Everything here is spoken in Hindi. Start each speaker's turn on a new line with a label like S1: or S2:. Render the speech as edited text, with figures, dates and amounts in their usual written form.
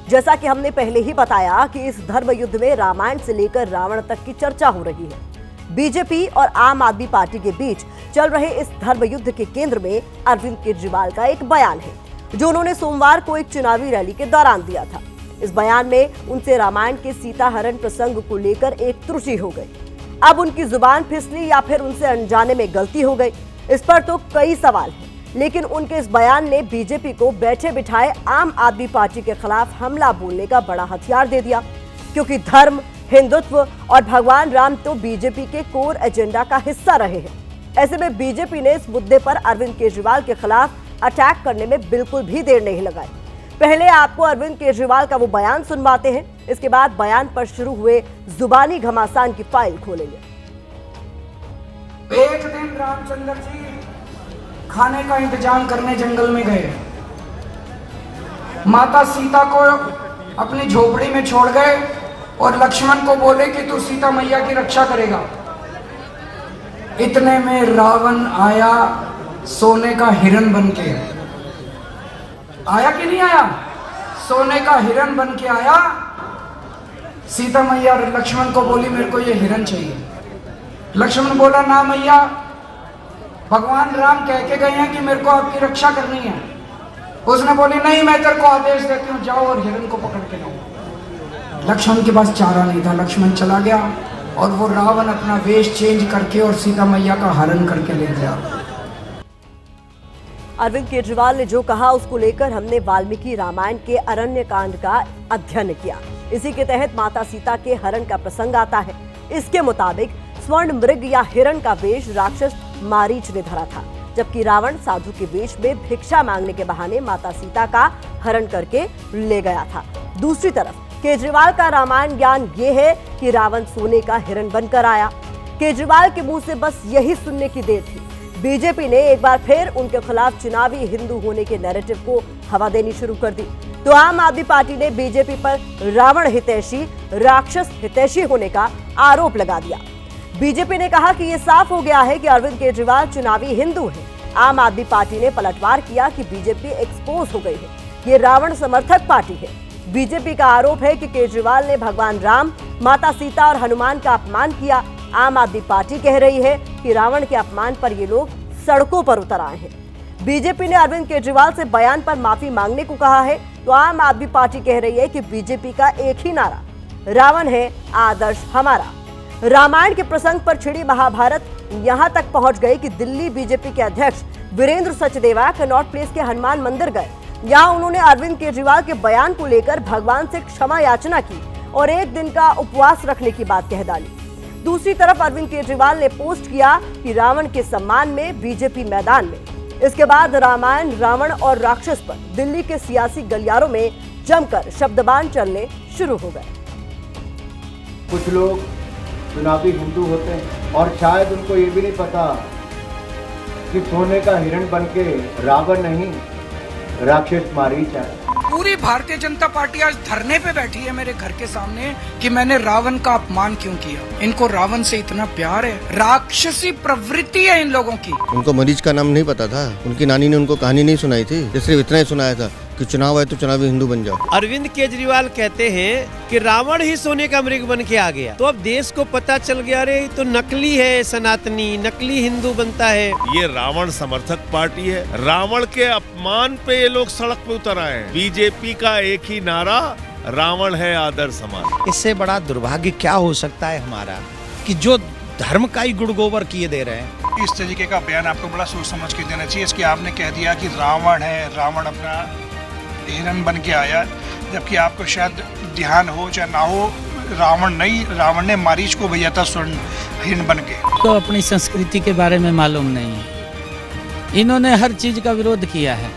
S1: जैसा कि हमने पहले ही बताया कि इस धर्म युद्ध में रामायण से लेकर रावण तक की चर्चा हो रही है। बीजेपी और आम आदमी पार्टी के बीच चल रहे इस धर्म युद्ध के केंद्र में अरविंद केजरीवाल का एक बयान है, जो उन्होंने सोमवार को एक चुनावी रैली के दौरान दिया था। इस बयान में उनसे रामायण के सीता हरण प्रसंग को लेकर एक त्रुटि हो गई। अब उनकी जुबान फिसली या फिर उनसे अनजाने में गलती हो गई, इस पर तो कई सवाल हैं। लेकिन उनके इस बयान ने बीजेपी को बैठे बिठाए आम आदमी पार्टी के खिलाफ हमला बोलने का बड़ा हथियार दे दिया, क्योंकि धर्म, हिंदुत्व और भगवान राम तो बीजेपी के कोर एजेंडा का हिस्सा रहे हैं। ऐसे में बीजेपी ने इस मुद्दे पर अरविंद केजरीवाल के खिलाफ अटैक करने में बिल्कुल भी देर नहीं लगाई। पहले आपको अरविंद केजरीवाल का वो बयान सुनवाते हैं, इसके बाद बयान पर शुरू हुए जुबानी घमासान की फाइल खोलेंगे।
S2: एक दिन रामचंद्र जी खाने का इंतजाम करने जंगल में गए। माता सीता को अपनी झोपड़ी में छोड़ गए और लक्ष्मण को बोले कि तू सीता मैया की रक्षा करेगा। इतने में रावण आया, सोने का हिरण बन के आया कि नहीं आया? सोने का हिरण बन के आया। सीता मैया लक्ष्मण को बोली मेरे को ये हिरण चाहिए। लक्ष्मण बोला ना मैया, भगवान राम कह के गए हैं कि मेरे को आपकी रक्षा करनी है। उसने बोली नहीं, मैं तेरे को आदेश देती हूँ, जाओ और हिरण को पकड़ के लाओ। लक्ष्मण के पास चारा नहीं था, लक्ष्मण चला गया और वो रावण अपना वेश चेंज करके और सीता मैया का हरण करके ले गया।
S1: अरविंद केजरीवाल ने जो कहा उसको लेकर हमने वाल्मीकि रामायण के अरण्य कांड का अध्ययन किया। इसी के तहत माता सीता के हरण का प्रसंग आता है। इसके मुताबिक स्वर्ण मृग या हिरण का वेश राक्षस मारीच ने धरा था, जबकि रावण साधु के वेश में भिक्षा मांगने के बहाने माता सीता का हरण करके ले गया था। दूसरी तरफ केजरीवाल का रामायण ज्ञान ये है कि रावण सोने का हिरण बनकर आया। केजरीवाल के मुंह से बस यही सुनने की देर थी। बीजेपी ने एक बार फिर उनके खिलाफ चुनावी हिंदू होने के नैरेटिव को हवा देनी शुरू कर दी, तो आम आदमी पार्टी ने बीजेपी पर रावण हितैषी, राक्षस हितैषी होने का आरोप लगा दिया। बीजेपी ने कहा कि यह साफ हो गया है कि अरविंद केजरीवाल चुनावी हिंदू है। आम आदमी पार्टी ने पलटवार किया कि बीजेपी एक्सपोज हो गई है, ये रावण समर्थक पार्टी है। बीजेपी का आरोप है कि केजरीवाल ने भगवान राम, माता सीता और हनुमान का अपमान किया। आम आदमी पार्टी कह रही है कि रावण के अपमान पर ये लोग सड़कों पर उतर आए हैं। बीजेपी ने अरविंद केजरीवाल से बयान पर माफी मांगने को कहा है, तो आम आदमी पार्टी कह रही है कि बीजेपी का एक ही नारा, रावण है आदर्श हमारा। रामायण के प्रसंग पर छिड़ी महाभारत यहां तक पहुंच गई कि दिल्ली बीजेपी के अध्यक्ष वीरेंद्र सचदेवा कनॉट प्लेस के हनुमान मंदिर गए। यहां उन्होंने अरविंद केजरीवाल के बयान को लेकर भगवान से क्षमा याचना की और एक दिन का उपवास रखने की बात कह डाली। दूसरी तरफ अरविंद केजरीवाल ने पोस्ट किया कि रावण के सम्मान में बीजेपी मैदान में। इसके बाद रामायण, रावण और राक्षस पर दिल्ली के सियासी गलियारों में जमकर शब्दबाण चलने शुरू हो गए।
S3: कुछ लोग चुनावी हिंदू होते हैं और शायद उनको ये भी नहीं पता कि सोने का हिरण बनके रावण नहीं, राक्षस मारीच है।
S2: पूरी भारतीय जनता पार्टी आज धरने पे बैठी है मेरे घर के सामने कि मैंने रावण का अपमान क्यों किया। इनको रावण से इतना प्यार है, राक्षसी प्रवृत्ति है इन लोगों की।
S4: उनको मरीज का नाम नहीं पता था, उनकी नानी ने उनको कहानी नहीं सुनाई थी, सिर्फ इतना ही सुनाया था कि चुनाव है तो चुनावी हिंदू बन जाओ।
S5: अरविंद केजरीवाल कहते हैं कि रावण ही सोने का मृग बन के आ गया, तो अब देश को पता चल गया रे तो नकली है, सनातनी नकली हिंदू बनता है।
S6: ये रावण समर्थक पार्टी है। रावण के अपमान पे ये लोग सड़क पे उतर आए हैं। बीजेपी का एक ही नारा, रावण है आदर्श हमारा।
S7: इससे बड़ा दुर्भाग्य क्या हो सकता है हमारा कि जो धर्म का ही गुड़गोबर किए दे रहे हैं।
S8: इस तरीके का बयान आपको बड़ा सोच समझ के देना चाहिए। इसकी आपने कह दिया कि रावण है, रावण अपना हिरण बन के आया, जबकि आपको शायद ध्यान हो चाहे ना हो, रावण नहीं, रावण ने मारीच को भेजा था स्वर्ण हिरण बन के।
S9: तो अपनी संस्कृति के बारे में मालूम नहीं है, इन्होंने हर चीज का विरोध किया है।